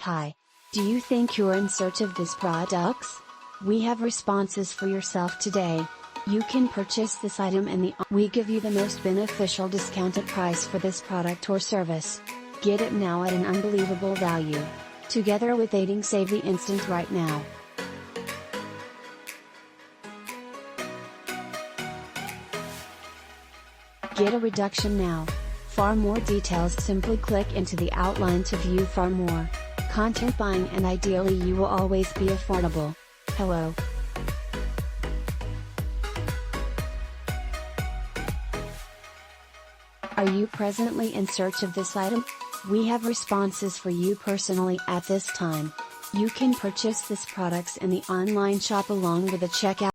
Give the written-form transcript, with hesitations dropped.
Hi. Do you think you're in search of these products? We have responses for yourself today. You can purchase this item and we give you the most beneficial discounted price for this product or service. Get it now at an unbelievable value. Together with Aiding Save the Instant right now. Get a reduction now. For more details, simply click into the outline to view far more content buying, and ideally you will always be affordable. Hello. Are you presently in search of this item? We have responses for you personally at this time. You can purchase this products in the online shop along with a checkout